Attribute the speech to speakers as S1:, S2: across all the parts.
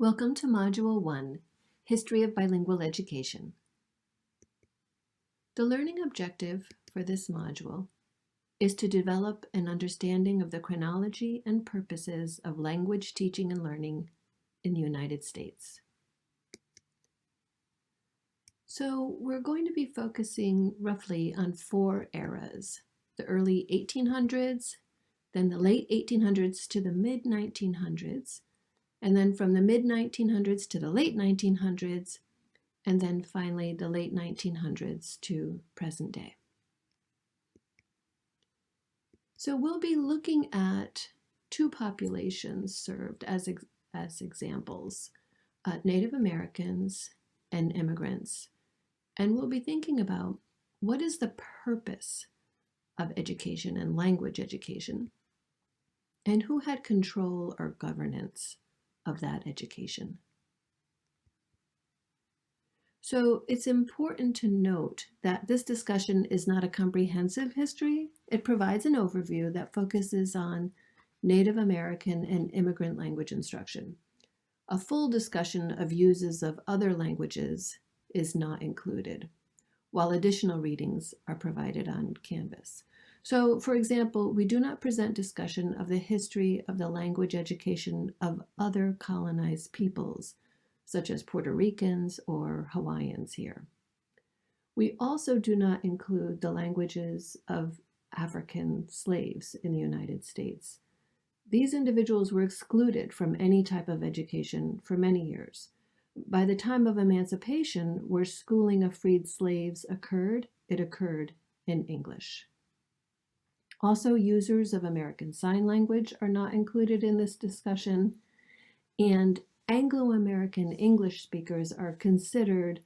S1: Welcome to Module 1, History of Bilingual Education. The learning objective for this module is to develop an understanding of the chronology and purposes of language teaching and learning in the United States. So we're going to be focusing roughly on 4 eras: the early 1800s, then the late 1800s to the mid-1900s, and then from the mid-1900s to the late 1900s, and then finally the late 1900s to present day. So we'll be looking at 2 populations served as examples, Native Americans and immigrants. And we'll be thinking about what is the purpose of education and language education, and who had control or governance of that education. So it's important to note that this discussion is not a comprehensive history. It provides an overview that focuses on Native American and immigrant language instruction. A full discussion of uses of other languages is not included, while additional readings are provided on Canvas. So, for example, we do not present discussion of the history of the language education of other colonized peoples, such as Puerto Ricans or Hawaiians here. We also do not include the languages of African slaves in the United States. These individuals were excluded from any type of education for many years. By the time of emancipation, where schooling of freed slaves occurred, it occurred in English. Also, users of American Sign Language are not included in this discussion, and Anglo-American English speakers are considered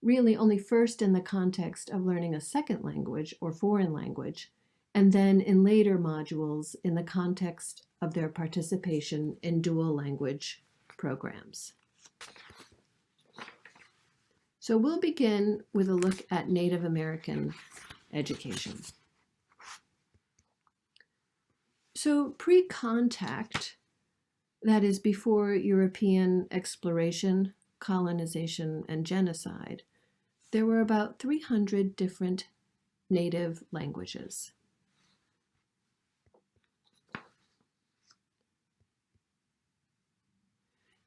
S1: really only first in the context of learning a second language or foreign language, and then in later modules in the context of their participation in dual language programs. So we'll begin with a look at Native American education. So pre-contact, that is before European exploration, colonization, and genocide, there were about 300 different native languages.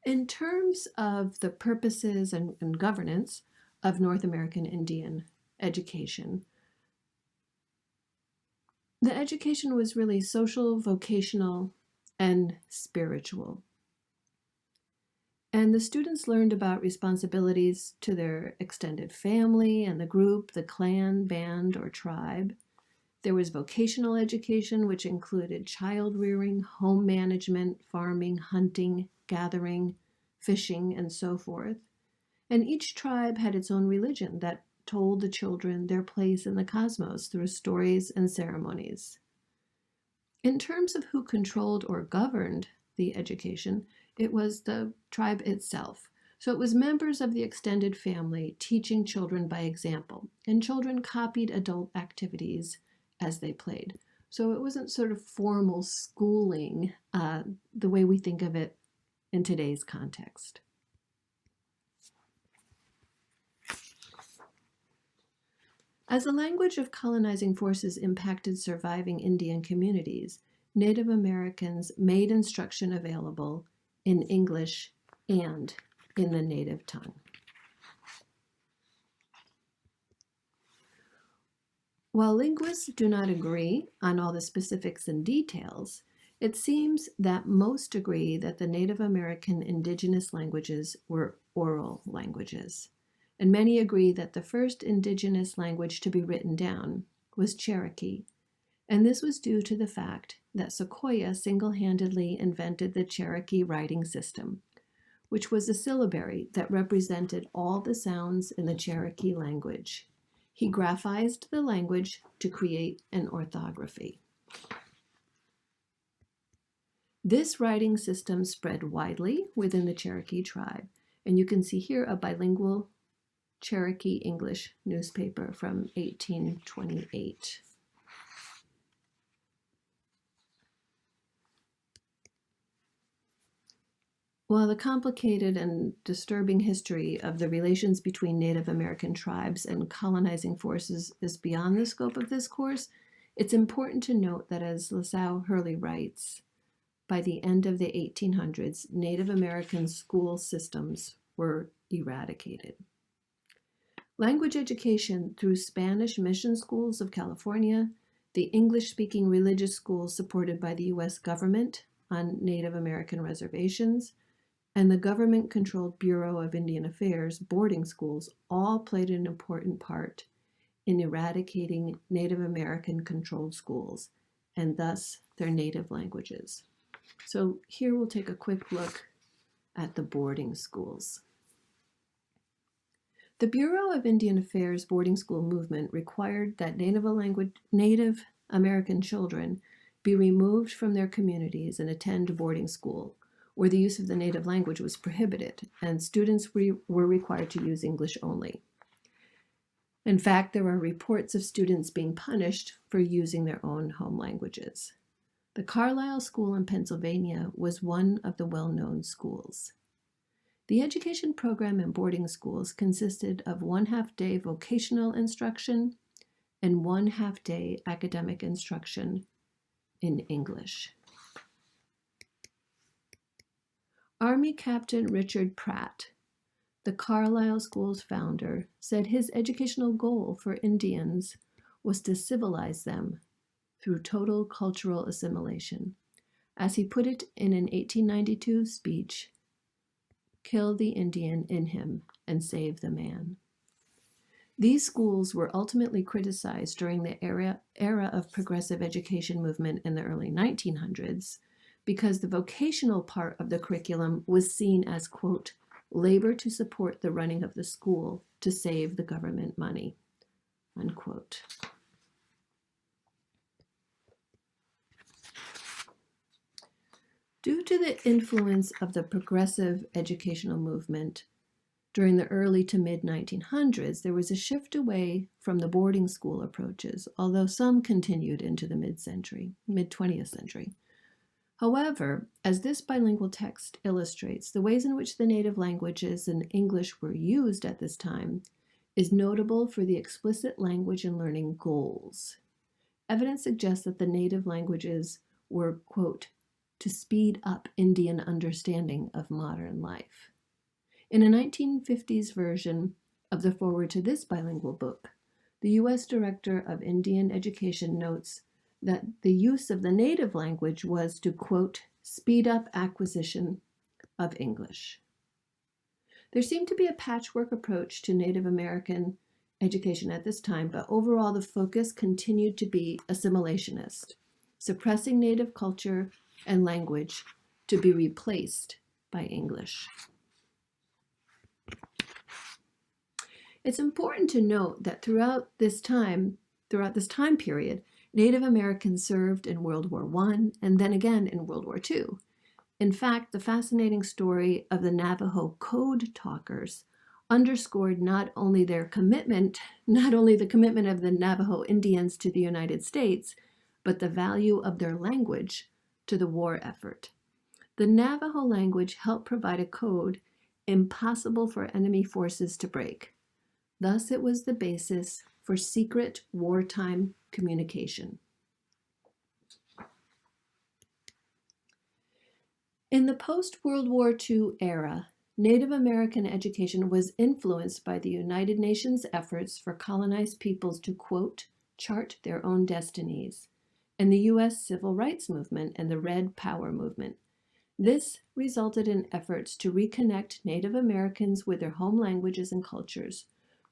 S1: In terms of the purposes and governance of North American Indian education, the education was really social, vocational, and spiritual. And the students learned about responsibilities to their extended family and the group, the clan, band, or tribe. There was vocational education, which included child rearing, home management, farming, hunting, gathering, fishing, and so forth. And each tribe had its own religion that told the children their place in the cosmos through stories and ceremonies. In terms of who controlled or governed the education, it was the tribe itself. So it was members of the extended family teaching children by example, and children copied adult activities as they played. So it wasn't sort of formal schooling the way we think of it in today's context. As the language of colonizing forces impacted surviving Indian communities, Native Americans made instruction available in English and in the native tongue. While linguists do not agree on all the specifics and details, it seems that most agree that the Native American indigenous languages were oral languages. And many agree that the first indigenous language to be written down was Cherokee, and this was due to the fact that Sequoyah single-handedly invented the Cherokee writing system, which was a syllabary that represented all the sounds in the Cherokee language. He graphized the language to create an orthography. This writing system spread widely within the Cherokee tribe, and you can see here a bilingual Cherokee English newspaper from 1828. While the complicated and disturbing history of the relations between Native American tribes and colonizing forces is beyond the scope of this course, it's important to note that, as LaSalle Hurley writes, by the end of the 1800s, Native American school systems were eradicated. Language education through Spanish mission schools of California, the English-speaking religious schools supported by the U.S. government on Native American reservations, and the government-controlled Bureau of Indian Affairs boarding schools all played an important part in eradicating Native American-controlled schools, and thus their native languages. So here we'll take a quick look at the boarding schools. The Bureau of Indian Affairs boarding school movement required that Native American children be removed from their communities and attend boarding school, where the use of the native language was prohibited, and students were required to use English only. In fact, there are reports of students being punished for using their own home languages. The Carlisle School in Pennsylvania was one of the well-known schools. The education program in boarding schools consisted of 1/2 day vocational instruction and 1/2 day academic instruction in English. Army Captain Richard Pratt, the Carlisle School's founder, said his educational goal for Indians was to civilize them through total cultural assimilation. As he put it in an 1892 speech, "Kill the Indian in him and save the man." These schools were ultimately criticized during the era of progressive education movement in the early 1900s because the vocational part of the curriculum was seen as, quote, labor to support the running of the school to save the government money, unquote. Due to the influence of the progressive educational movement during the early to mid-1900s, there was a shift away from the boarding school approaches, although some continued into the mid-20th century. However, as this bilingual text illustrates, the ways in which the native languages and English were used at this time is notable for the explicit language and learning goals. Evidence suggests that the native languages were, quote, to speed up Indian understanding of modern life. In a 1950s version of the foreword to this bilingual book, the U.S. Director of Indian Education notes that the use of the native language was to, quote, speed up acquisition of English. There seemed to be a patchwork approach to Native American education at this time, but overall the focus continued to be assimilationist, suppressing native culture and language to be replaced by English. It's important to note that throughout this time period, Native Americans served in World War I and then again in World War II. In fact, the fascinating story of the Navajo code talkers underscored not only the commitment of the Navajo Indians to the United States, but the value of their language to the war effort. The Navajo language helped provide a code impossible for enemy forces to break. Thus, it was the basis for secret wartime communication. In the post-World War II era, Native American education was influenced by the United Nations efforts for colonized peoples to, quote, chart their own destinies, and the U.S. Civil Rights Movement and the Red Power Movement. This resulted in efforts to reconnect Native Americans with their home languages and cultures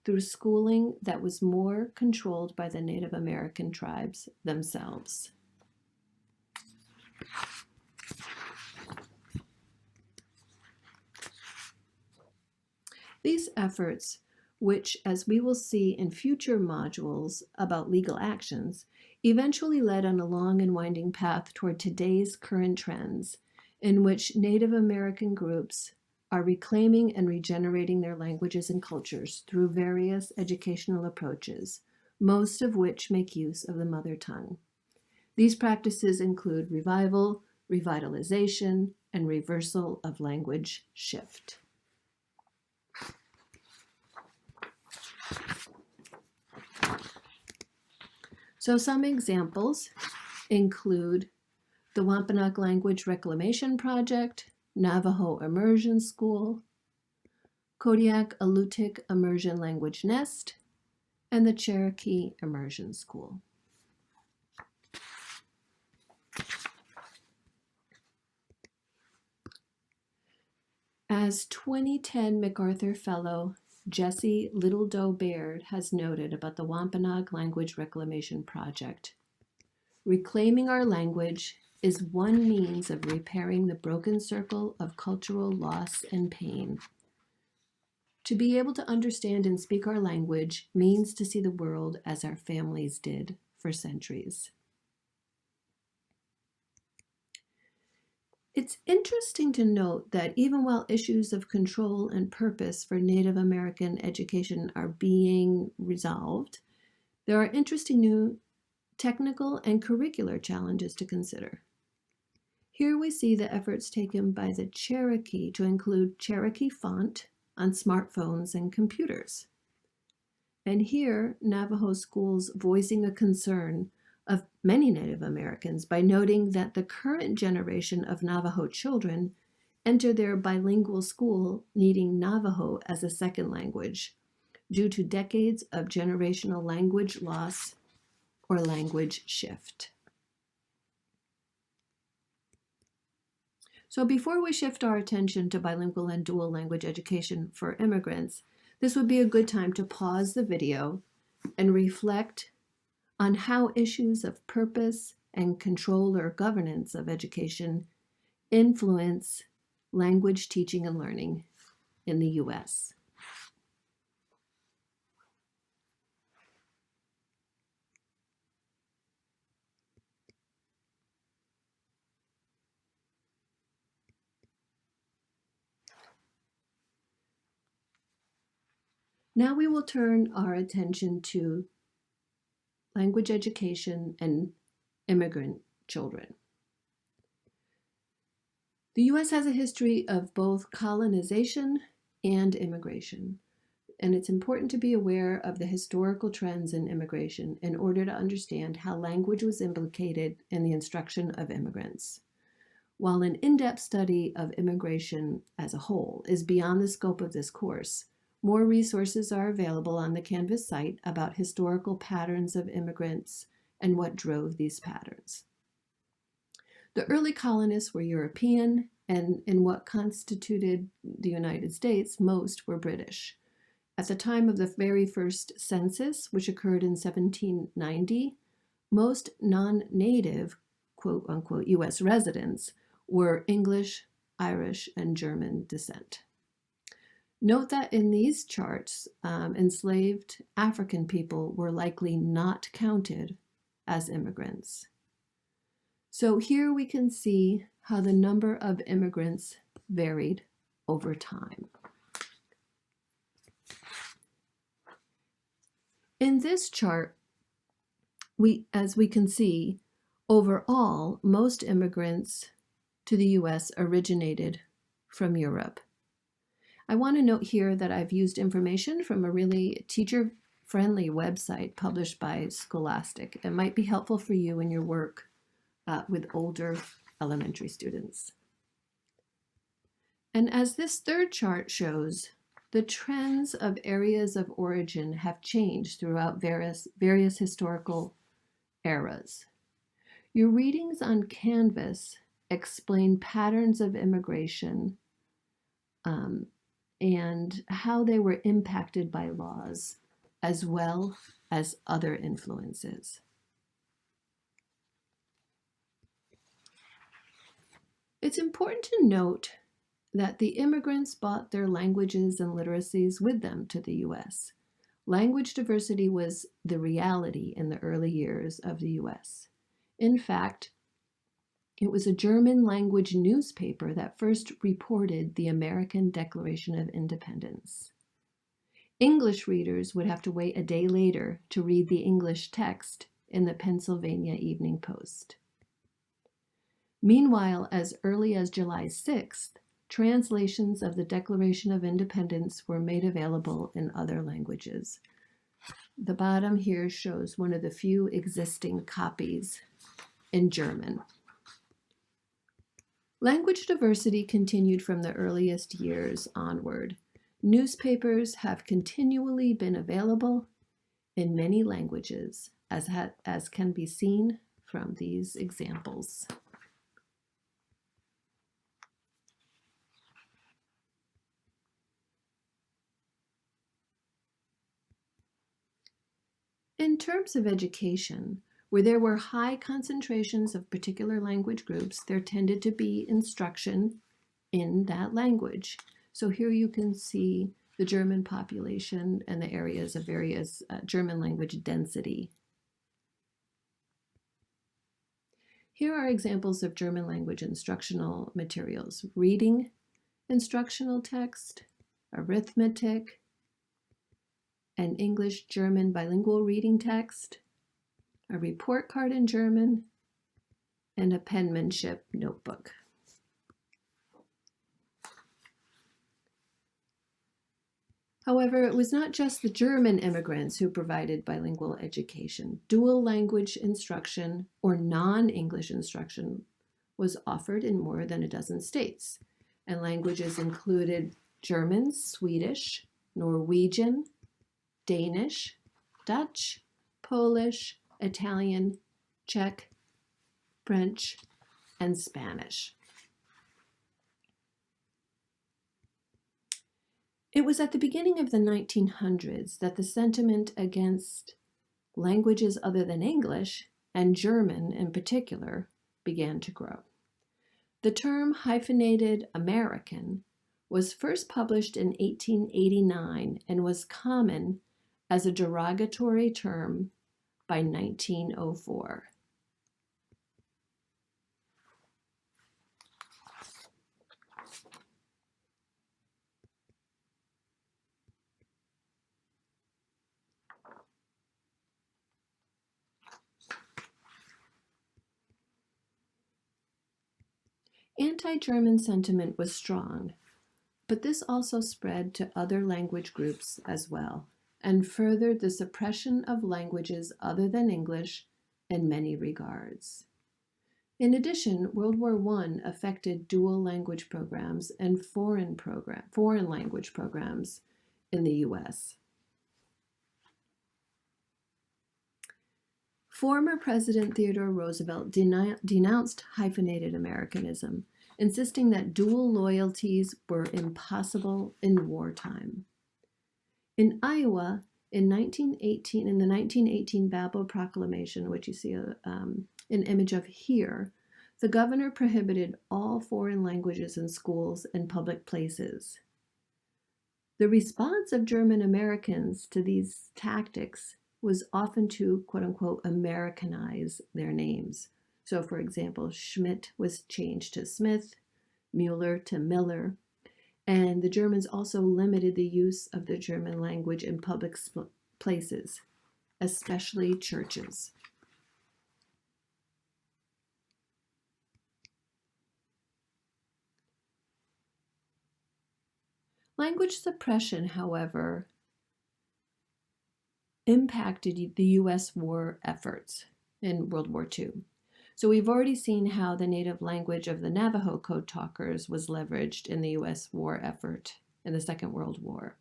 S1: through schooling that was more controlled by the Native American tribes themselves. These efforts, which, as we will see in future modules about legal actions, eventually led on a long and winding path toward today's current trends, in which Native American groups are reclaiming and regenerating their languages and cultures through various educational approaches, most of which make use of the mother tongue. These practices include revival, revitalization, and reversal of language shift. So some examples include the Wampanoag Language Reclamation Project, Navajo Immersion School, Kodiak Alutiiq Immersion Language Nest, and the Cherokee Immersion School. As 2010 MacArthur Fellow Jesse Littledoe Baird has noted about the Wampanoag Language Reclamation Project, reclaiming our language is one means of repairing the broken circle of cultural loss and pain. To be able to understand and speak our language means to see the world as our families did for centuries. It's interesting to note that even while issues of control and purpose for Native American education are being resolved, there are interesting new technical and curricular challenges to consider. Here we see the efforts taken by the Cherokee to include Cherokee font on smartphones and computers. And here, Navajo schools voicing a concern of many Native Americans by noting that the current generation of Navajo children enter their bilingual school needing Navajo as a second language due to decades of generational language loss or language shift. So before we shift our attention to bilingual and dual language education for immigrants, this would be a good time to pause the video and reflect on how issues of purpose and control or governance of education influence language teaching and learning in the U.S. Now we will turn our attention to language education and immigrant children. The U.S. has a history of both colonization and immigration, and it's important to be aware of the historical trends in immigration in order to understand how language was implicated in the instruction of immigrants. While an in-depth study of immigration as a whole is beyond the scope of this course, more resources are available on the Canvas site about historical patterns of immigrants and what drove these patterns. The early colonists were European, and in what constituted the United States, most were British. At the time of the very first census, which occurred in 1790, most non-native, quote-unquote, U.S. residents were English, Irish, and German descent. Note that in these charts, enslaved African people were likely not counted as immigrants. So here we can see how the number of immigrants varied over time. In this chart, as we can see, overall, most immigrants to the U.S. originated from Europe. I want to note here that I've used information from a really teacher-friendly website published by Scholastic. It might be helpful for you in your work with older elementary students. And as this third chart shows, the trends of areas of origin have changed throughout various historical eras. Your readings on Canvas explain patterns of immigration and how they were impacted by laws, as well as other influences. It's important to note that the immigrants brought their languages and literacies with them to the U.S. Language diversity was the reality in the early years of the U.S. In fact, it was a German language newspaper that first reported the American Declaration of Independence. English readers would have to wait a day later to read the English text in the Pennsylvania Evening Post. Meanwhile, as early as July 6th, translations of the Declaration of Independence were made available in other languages. The bottom here shows one of the few existing copies in German. Language diversity continued from the earliest years onward. Newspapers have continually been available in many languages, as can be seen from these examples. In terms of education, where there were high concentrations of particular language groups, there tended to be instruction in that language. So here you can see the German population and the areas of various German language density. Here are examples of German language instructional materials: reading instructional text, arithmetic, an English-German bilingual reading text, a report card in German, and a penmanship notebook. However, it was not just the German immigrants who provided bilingual education. Dual language instruction or non-English instruction was offered in more than a dozen states, and languages included German, Swedish, Norwegian, Danish, Dutch, Polish, Italian, Czech, French, and Spanish. It was at the beginning of the 1900s that the sentiment against languages other than English, and German in particular, began to grow. The term hyphenated American was first published in 1889 and was common as a derogatory term by 1904. Anti-German sentiment was strong, but this also spread to other language groups as well, and furthered the suppression of languages other than English in many regards. In addition, World War I affected dual language programs and foreign language programs in the US. Former President Theodore Roosevelt denounced hyphenated Americanism, insisting that dual loyalties were impossible in wartime. In Iowa, in the 1918 Balboa Proclamation, which you see an image of here, the governor prohibited all foreign languages in schools and public places. The response of German Americans to these tactics was often to, quote unquote, Americanize their names. So, for example, Schmidt was changed to Smith, Mueller to Miller, and the Germans also limited the use of the German language in public places, especially churches. Language suppression, however, impacted the U.S. war efforts in World War II. So we've already seen how the native language of the Navajo code talkers was leveraged in the U.S. war effort in the Second World War.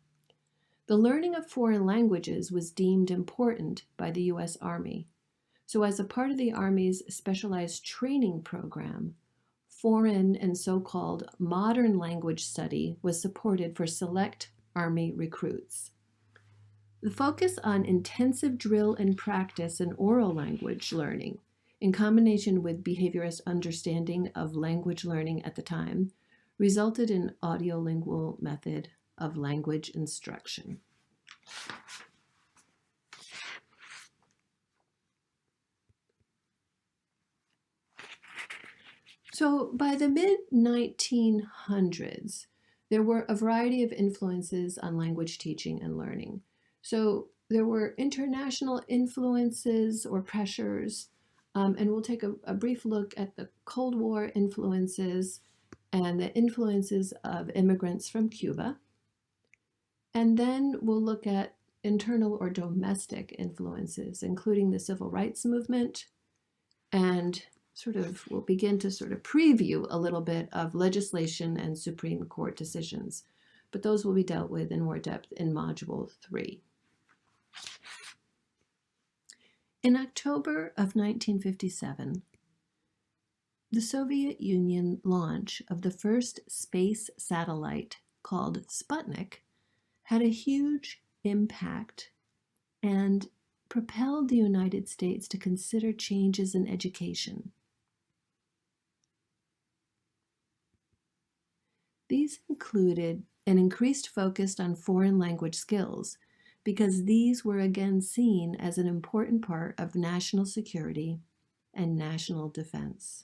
S1: The learning of foreign languages was deemed important by the U.S. Army. So as a part of the Army's specialized training program, foreign and so-called modern language study was supported for select Army recruits. The focus on intensive drill and practice in oral language learning, in combination with behaviorist understanding of language learning at the time, resulted in audiolingual method of language instruction. So by the mid-1900s, there were a variety of influences on language teaching and learning. So there were international influences or pressures And we'll take a brief look at the Cold War influences and the influences of immigrants from Cuba. And then we'll look at internal or domestic influences, including the civil rights movement, and we'll begin to sort of preview a little bit of legislation and Supreme Court decisions. But those will be dealt with in more depth in Module 3. In October of 1957, the Soviet Union launch of the first space satellite, called Sputnik, had a huge impact and propelled the United States to consider changes in education. These included an increased focus on foreign language skills, because these were again seen as an important part of national security and national defense.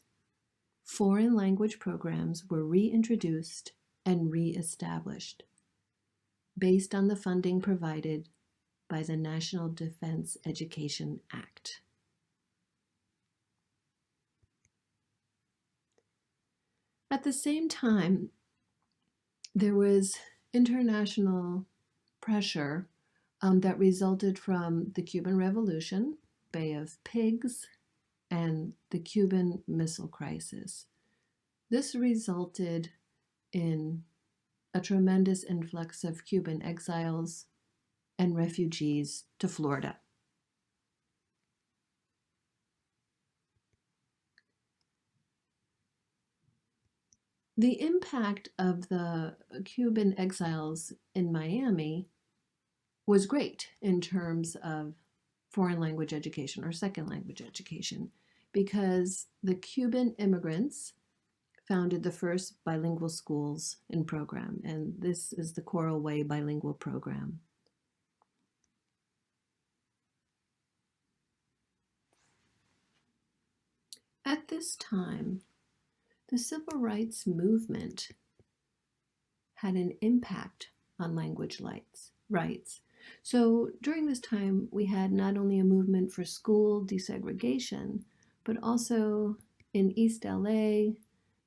S1: Foreign language programs were reintroduced and reestablished based on the funding provided by the National Defense Education Act. At the same time, there was international pressure that resulted from the Cuban Revolution, Bay of Pigs, and the Cuban Missile Crisis. This resulted in a tremendous influx of Cuban exiles and refugees to Florida. The impact of the Cuban exiles in Miami was great in terms of foreign language education or second language education, because the Cuban immigrants founded the first bilingual schools and program, and this is the Coral Way bilingual program. At this time, the civil rights movement had an impact on language rights. So during this time, we had not only a movement for school desegregation, but also in East LA,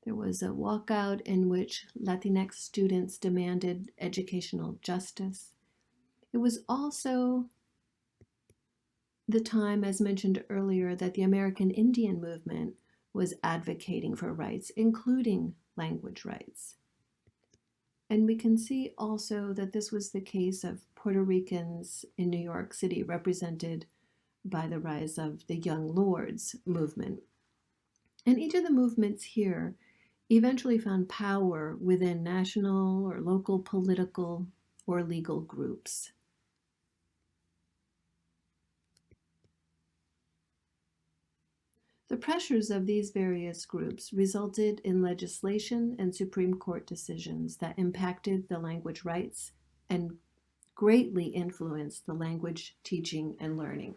S1: there was a walkout in which Latinx students demanded educational justice. It was also the time, as mentioned earlier, that the American Indian movement was advocating for rights, including language rights. And we can see also that this was the case of Puerto Ricans in New York City, represented by the rise of the Young Lords movement. And each of the movements here eventually found power within national or local political or legal groups. The pressures of these various groups resulted in legislation and Supreme Court decisions that impacted the language rights and greatly influenced the language teaching and learning.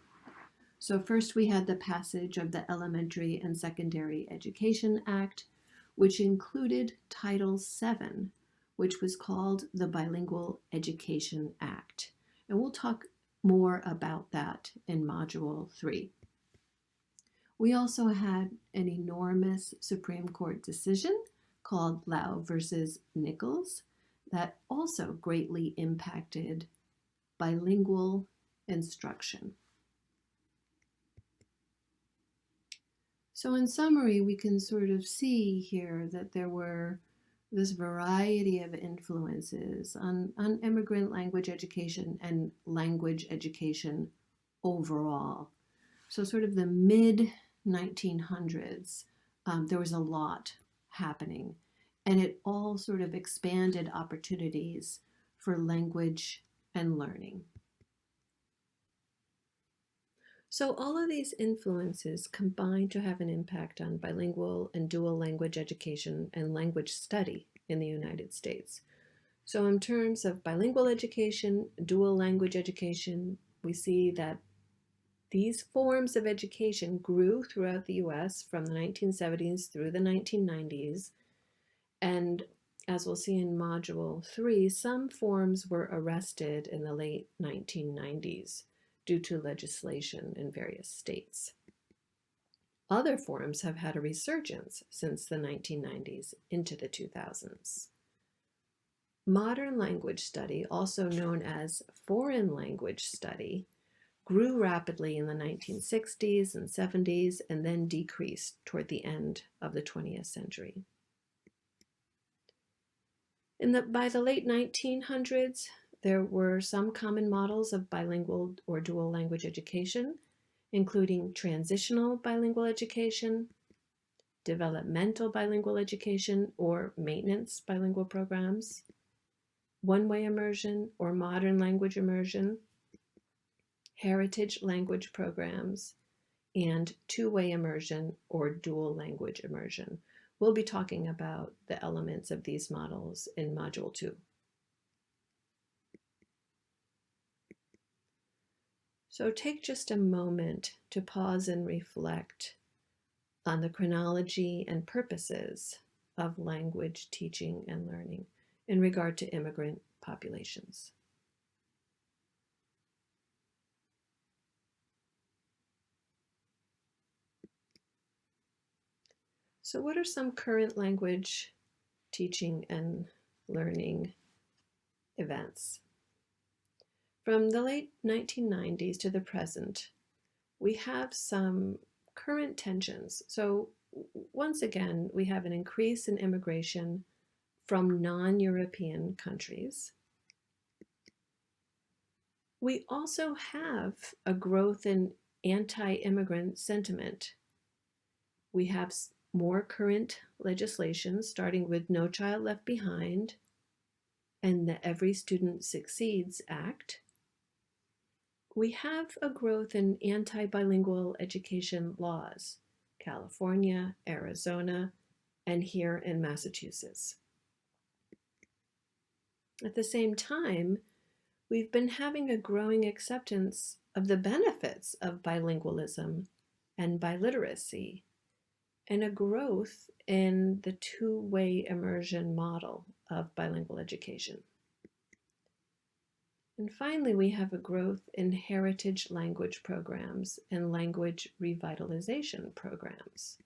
S1: So first we had the passage of the Elementary and Secondary Education Act, which included Title VII, which was called the Bilingual Education Act. And we'll talk more about that in Module 3. We also had an enormous Supreme Court decision called Lau versus Nichols that also greatly impacted bilingual instruction. So in summary, we can sort of see here that there were this variety of influences on immigrant language education and language education overall. So sort of the mid-1900s, there was a lot happening, and it all sort of expanded opportunities for language and learning. So all of these influences combine to have an impact on bilingual and dual language education and language study in the United States. So in terms of bilingual education, dual language education, we see that these forms of education grew throughout the US from the 1970s through the 1990s. And as we'll see in Module 3, some forms were arrested in the late 1990s due to legislation in various states. Other forms have had a resurgence since the 1990s into the 2000s. Modern language study, also known as foreign language study, grew rapidly in the 1960s and 70s and then decreased toward the end of the 20th century. By the late 1900s, there were some common models of bilingual or dual language education, including transitional bilingual education, developmental bilingual education or maintenance bilingual programs, one-way immersion or modern language immersion, heritage language programs, and two-way immersion or dual language immersion. We'll be talking about the elements of these models in Module 2. So take just a moment to pause and reflect on the chronology and purposes of language teaching and learning in regard to immigrant populations. So what are some current language teaching and learning events? From the late 1990s to the present, we have some current tensions. So once again, we have an increase in immigration from non-European countries. We also have a growth in anti-immigrant sentiment. We have more current legislation, starting with No Child Left Behind and the Every Student Succeeds Act. We have a growth in anti-bilingual education laws, California, Arizona, and here in Massachusetts. At the same time, we've been having a growing acceptance of the benefits of bilingualism and biliteracy, and a growth in the two-way immersion model of bilingual education. And finally, we have a growth in heritage language programs and language revitalization programs.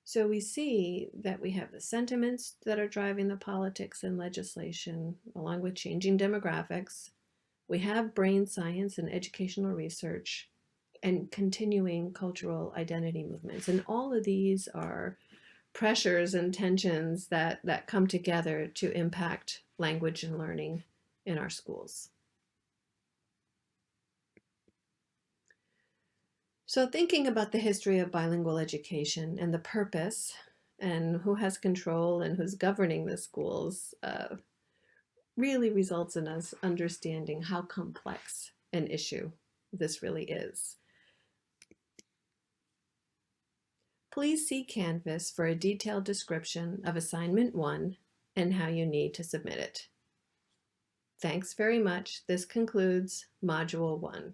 S1: So we see that we have the sentiments that are driving the politics and legislation, along with changing demographics. We have brain science and educational research, and continuing cultural identity movements. And all of these are pressures and tensions that come together to impact language and learning in our schools. So thinking about the history of bilingual education and the purpose and who has control and who's governing the schools really results in us understanding how complex an issue this really is. Please see Canvas for a detailed description of Assignment 1 and how you need to submit it. Thanks very much. This concludes Module 1.